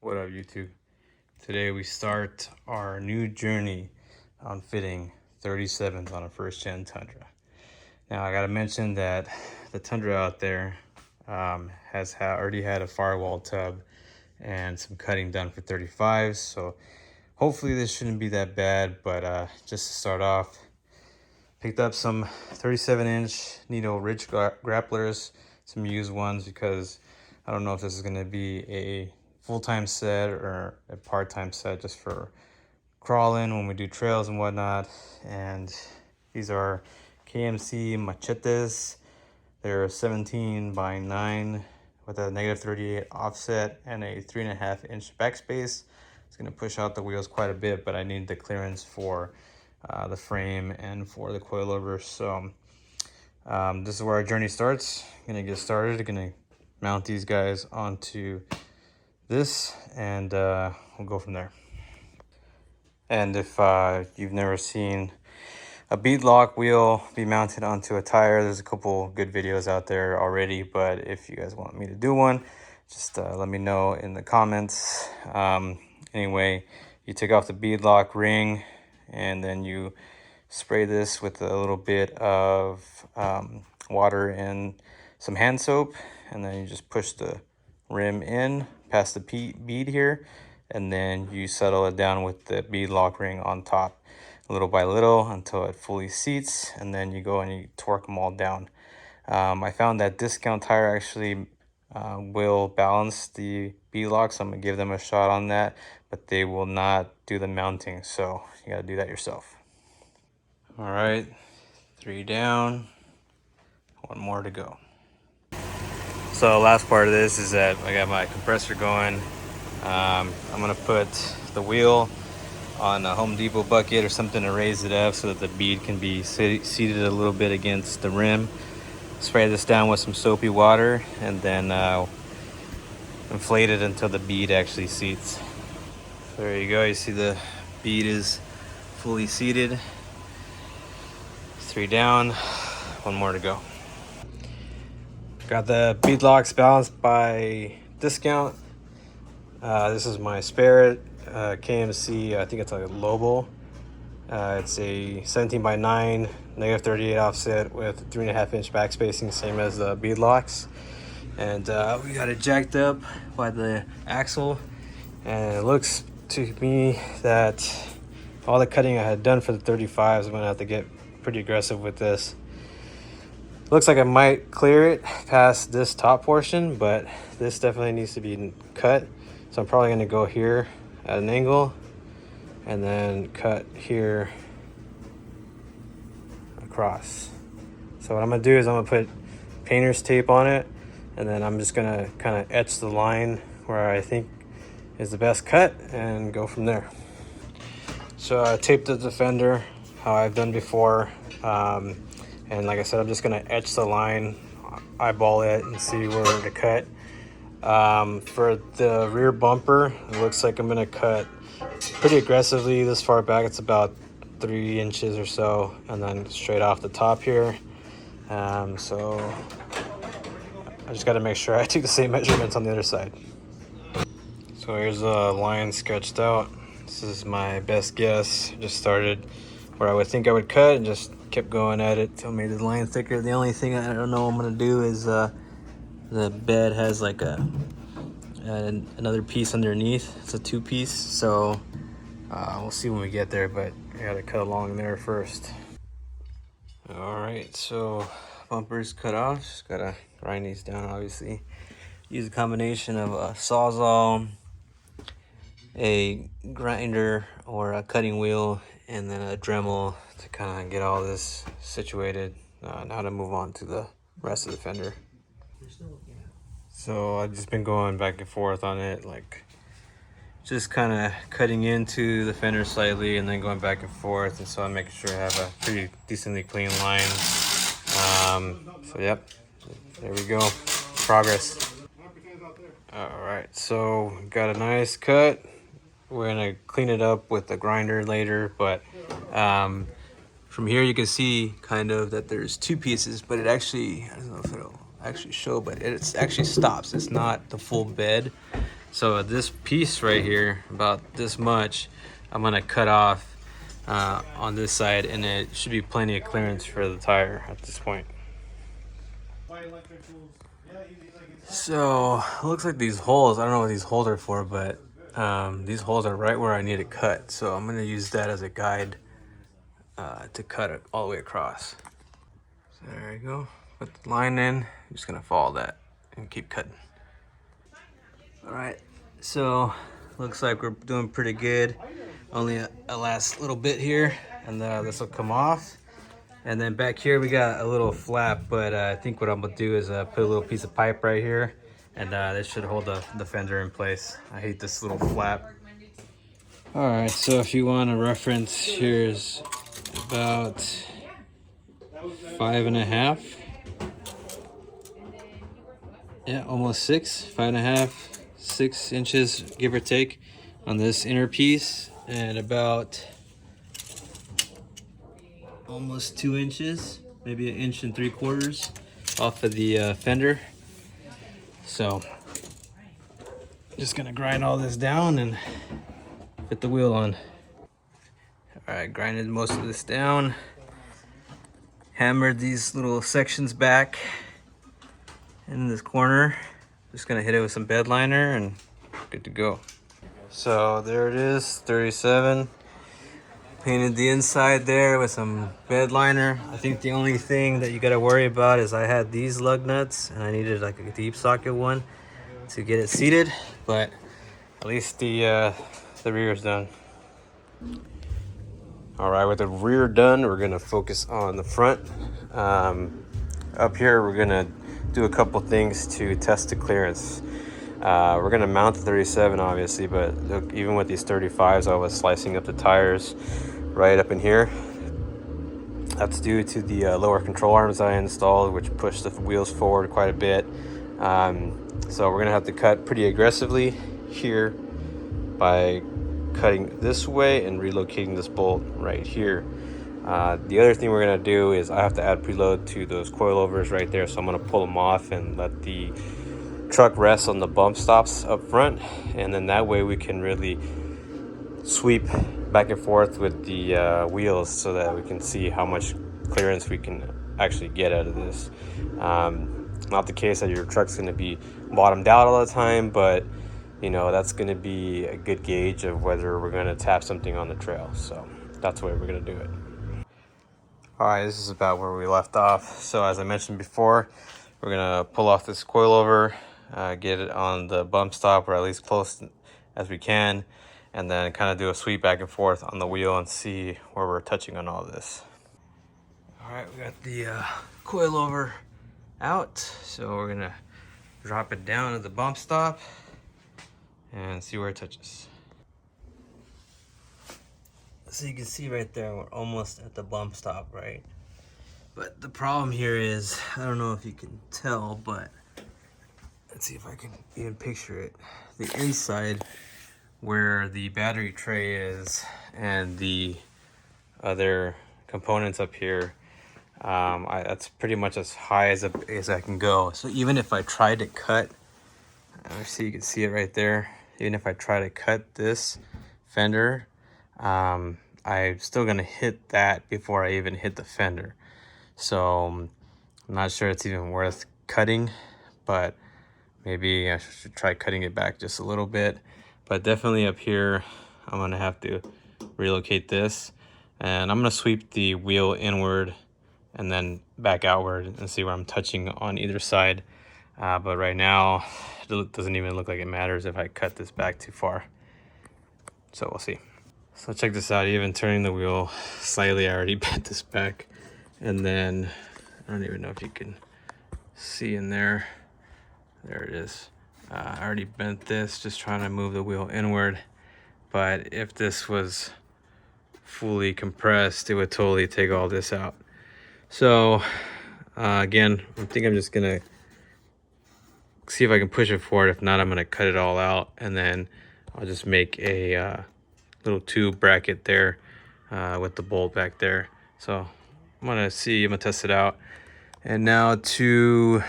What up, YouTube? Today we start our new journey on fitting 37s on a first gen Tundra. Now I gotta mention that the Tundra out there has already had a firewall tub and some cutting done for 35s, so hopefully this shouldn't be that bad. But just to start off, picked up some 37-inch needle ridge grapplers, some used ones, because I don't know if this is going to be a full-time set or a part-time set just for crawling when we do trails and whatnot. And these are KMC machetes. They're 17 by 9 with a -38 offset and a 3.5-inch backspace. It's going to push out the wheels quite a bit, but I need the clearance for the frame and for the coilover. So this is where our journey starts. Gonna get started. Gonna mount these guys onto this, and we'll go from there. And if you've never seen a beadlock wheel be mounted onto a tire, there's a couple good videos out there already, but if you guys want me to do one, just let me know in the comments. Anyway, you take off the beadlock ring, and then you spray this with a little bit of water and some hand soap, and then you just push the rim in past the bead here, and then you settle it down with the beadlock ring on top, little by little, until it fully seats, and then you go and you torque them all down. I found that discount tire actually will balance the beadlock, so I'm gonna give them a shot on that, but they will not do the mounting, so you gotta do that yourself. All right, 3 down, 1 more to go. So last part of this is that I got my compressor going. I'm gonna put the wheel on a Home Depot bucket or something to raise it up so that the bead can be seated a little bit against the rim. Spray this down with some soapy water, and then inflate it until the bead actually seats. So there you go, you see the bead is fully seated. 3 down, 1 more to go. Got the beadlocks balanced by discount. This is my spare KMC, I think it's like a Lobo. It's a 17 by 9, -38 offset with 3.5-inch back spacing, same as the beadlocks. And we got it jacked up by the axle, and it looks to me that all the cutting I had done for the 35s, I'm gonna have to get pretty aggressive with this. Looks like I might clear it past this top portion, but this definitely needs to be cut. So I'm probably gonna go here at an angle and then cut here across. So what I'm gonna do is I'm gonna put painter's tape on it, and then I'm just gonna kind of etch the line where I think is the best cut and go from there. So I taped the fender how I've done before, and like I said, I'm just gonna etch the line, eyeball it, and see where to cut. For the rear bumper, it looks like I'm gonna cut pretty aggressively this far back. It's about 3 inches or so, and then straight off the top here. So I just gotta make sure I take the same measurements on the other side. So here's a line sketched out. This is my best guess. Just started where I would think I would cut and just kept going at it till I made the line thicker. The only thing I don't know what I'm gonna do is the bed has like another piece underneath. It's a 2-piece, so we'll see when we get there, but I gotta cut along there first. All right, so bumpers cut off. Just gotta grind these down, obviously. Use a combination of a Sawzall, a grinder or a cutting wheel, and then a Dremel to kind of get all this situated. Now to move on to the rest of the fender. So I've just been going back and forth on it, like just kind of cutting into the fender slightly and then going back and forth, and so I'm making sure I have a pretty decently clean line. So yep, there we go, progress. All right, so got a nice cut. We're gonna clean it up with the grinder later, but from here you can see kind of that there's 2 pieces, but it actually, I don't know if it'll actually show, but it actually stops. It's not the full bed. So this piece right here, about this much, I'm gonna cut off on this side, and it should be plenty of clearance for the tire at this point. So it looks like these holes, I don't know what these holes are for, but these holes are right where I need to cut. So I'm gonna use that as a guide to cut it all the way across. So there you go, put the line in, I'm just gonna follow that and keep cutting. All right, so looks like we're doing pretty good. Only a last little bit here, and this will come off. And then back here we got a little flap, but I think what I'm gonna do is put a little piece of pipe right here, and this should hold the fender in place. I hate this little flap. All right, so if you want a reference, here's about 5.5. Yeah, almost 6, 5.5, 6 inches, give or take, on this inner piece, and about almost 2 inches, maybe 1.75 inches off of the fender. So just gonna grind all this down and fit the wheel on. All right, grinded most of this down, hammered these little sections back in this corner. Just gonna hit it with some bed liner and good to go. So there it is, 37. Painted the inside there with some bed liner. I think the only thing that you gotta worry about is I had these lug nuts and I needed like a deep socket one to get it seated, but at least the rear is done. All right, with the rear done, we're gonna focus on the front. Up here, we're gonna do a couple things to test the clearance. We're gonna mount the 37 obviously, but look, even with these 35s, I was slicing up the tires right up in here. That's due to the lower control arms I installed, which pushed the wheels forward quite a bit. So we're gonna have to cut pretty aggressively here by cutting this way and relocating this bolt right here. The other thing we're gonna do is I have to add preload to those coilovers right there, so I'm gonna pull them off and let the truck rest on the bump stops up front, and then that way we can really sweep back and forth with the wheels so that we can see how much clearance we can actually get out of this. Not the case that your truck's going to be bottomed out all the time, but you know, that's going to be a good gauge of whether we're going to tap something on the trail. So that's the way we're going to do it. All right, this is about where we left off. So as I mentioned before, we're going to pull off this coilover, get it on the bump stop, or at least close as we can, and then kind of do a sweep back and forth on the wheel and see where we're touching on all this. All right, we got the coilover out, so we're gonna drop it down at the bump stop and see where it touches. So you can see right there, we're almost at the bump stop, right? But the problem here is, I don't know if you can tell, but let's see if I can even picture it. The inside where the battery tray is and the other components up here, that's pretty much as high as I can go. So even if I tried to cut, see, you can see it right there. Even if I try to cut this fender, I'm still gonna hit that before I even hit the fender. So I'm not sure it's even worth cutting, but maybe I should try cutting it back just a little bit. But definitely up here, I'm gonna have to relocate this, and I'm gonna sweep the wheel inward and then back outward and see where I'm touching on either side. But right now, it doesn't even look like it matters if I cut this back too far. So we'll see. So check this out, even turning the wheel slightly, I already bent this back. And then, I don't even know if you can see in there. There it is. I already bent this, just trying to move the wheel inward. But if this was fully compressed, it would totally take all this out. So again, I think I'm just gonna see if I can push it forward. If not, I'm gonna cut it all out, and then I'll just make a little tube bracket there with the bolt back there. So I'm gonna test it out. And now to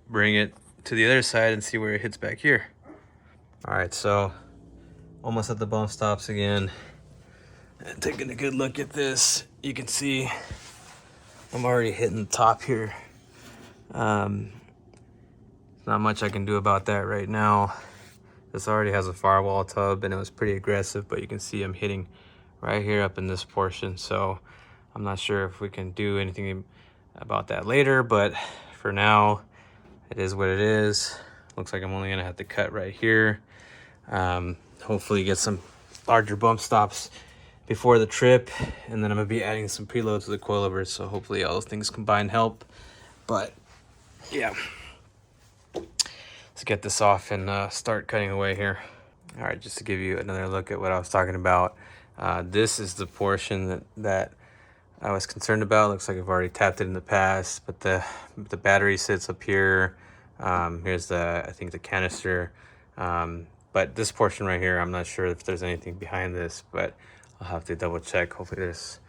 bring it to the other side and see where it hits back here. All right, so almost at the bump stops again. And taking a good look at this, you can see I'm already hitting the top here. Not much I can do about that right now. This already has a firewall tub and it was pretty aggressive, but you can see I'm hitting right here up in this portion. So I'm not sure if we can do anything about that later, but for now, it is what it is. Looks like I'm only gonna have to cut right here. Hopefully get some larger bump stops before the trip, and then I'm gonna be adding some preload to the coilovers, so hopefully all those things combined help. But yeah, let's get this off and start cutting away here. All right, just to give you another look at what I was talking about, this is the portion that I was concerned about. Looks like I've already tapped it in the past, but the battery sits up here. Here's I think the canister. But this portion right here, I'm not sure if there's anything behind this, but I'll have to double check. Hopefully there's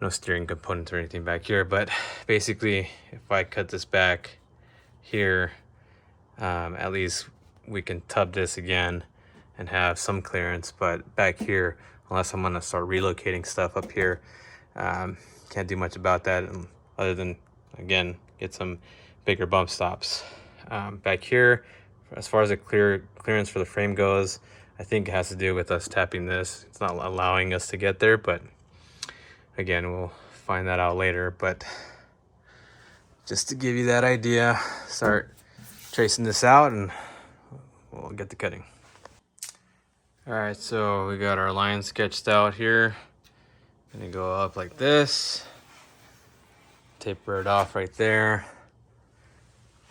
no steering components or anything back here. But basically, if I cut this back here, at least we can tub this again and have some clearance. But back here, unless I'm gonna start relocating stuff up here, can't do much about that other than, again, get some bigger bump stops. Back here, as far as the clearance for the frame goes, I think it has to do with us tapping this. It's not allowing us to get there, but again, we'll find that out later. But just to give you that idea, start tracing this out and we'll get to cutting. All right, so we got our line sketched out here. Gonna go up like this, taper it off right there.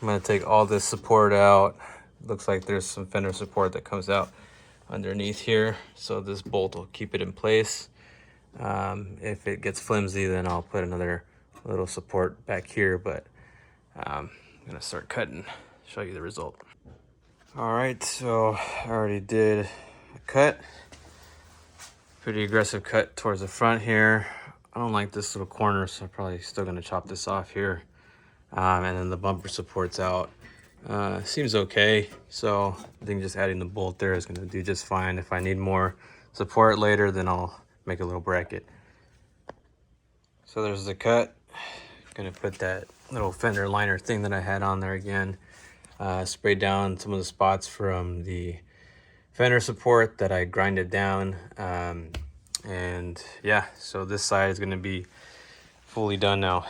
I'm gonna take all this support out. Looks like there's some fender support that comes out underneath here, so this bolt will keep it in place. If it gets flimsy, then I'll put another little support back here, but I'm gonna start cutting, show you the result. All right, so I already did a cut. Pretty aggressive cut towards the front here. I don't like this little corner, so I'm probably still gonna chop this off here. And then the bumper support's out. Seems okay, so I think just adding the bolt there is gonna do just fine. If I need more support later, then I'll make a little bracket. So there's the cut. Gonna put that little fender liner thing that I had on there again. Sprayed down some of the spots from the fender support that I grinded down. And yeah, so this side is gonna be fully done now.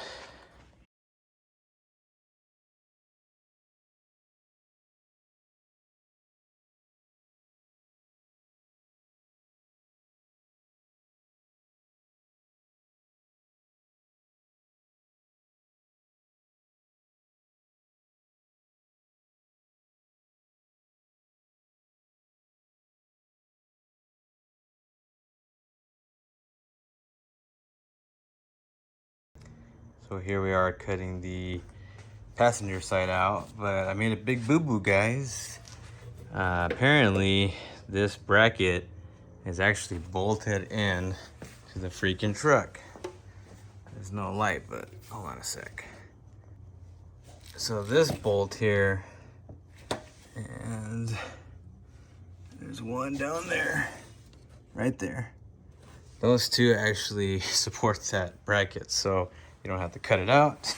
So here we are cutting the passenger side out, but I made a big boo-boo, guys. Apparently this bracket is actually bolted in to the freaking truck. There's no light, but hold on a sec. So this bolt here, and there's one down there, right there. Those two actually support that bracket, so you don't have to cut it out.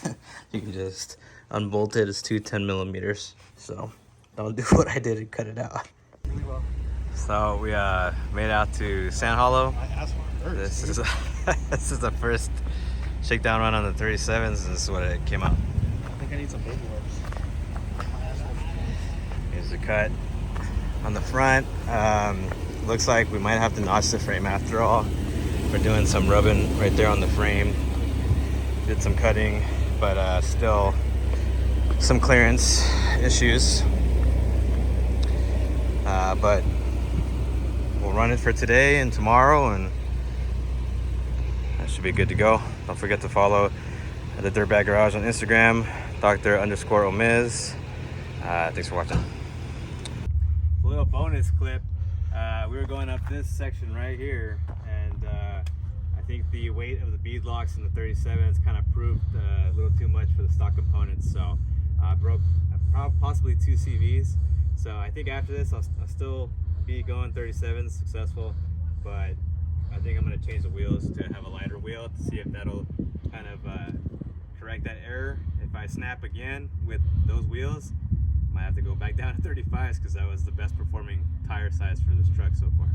You can just unbolt it. It's two 10mm, so don't do what I did and cut it out. Really well. So we made out to Sand Hollow. This is this is the first shakedown run on the 37s. This is what it came out. I think I need some baby wipes. Here's the cut on the front. Looks like we might have to notch the frame after all. We're doing some rubbing right there on the frame. Did some cutting, but still some clearance issues. But we'll run it for today and tomorrow, and that should be good to go. Don't forget to follow the Dirtbag Garage on Instagram, Dr__Omiz. Thanks for watching. A little bonus clip. We were going up this section right here, and I think the weight of the beadlocks in the 37s kind of proved a little too much for the stock components, so I broke possibly 2 CVs. So I think after this, I'll still be going 37s successful, but I think I'm gonna change the wheels to have a lighter wheel to see if that'll kind of correct that error. If I snap again with those wheels, I might have to go back down to 35s because that was the best performing tire size for this truck so far.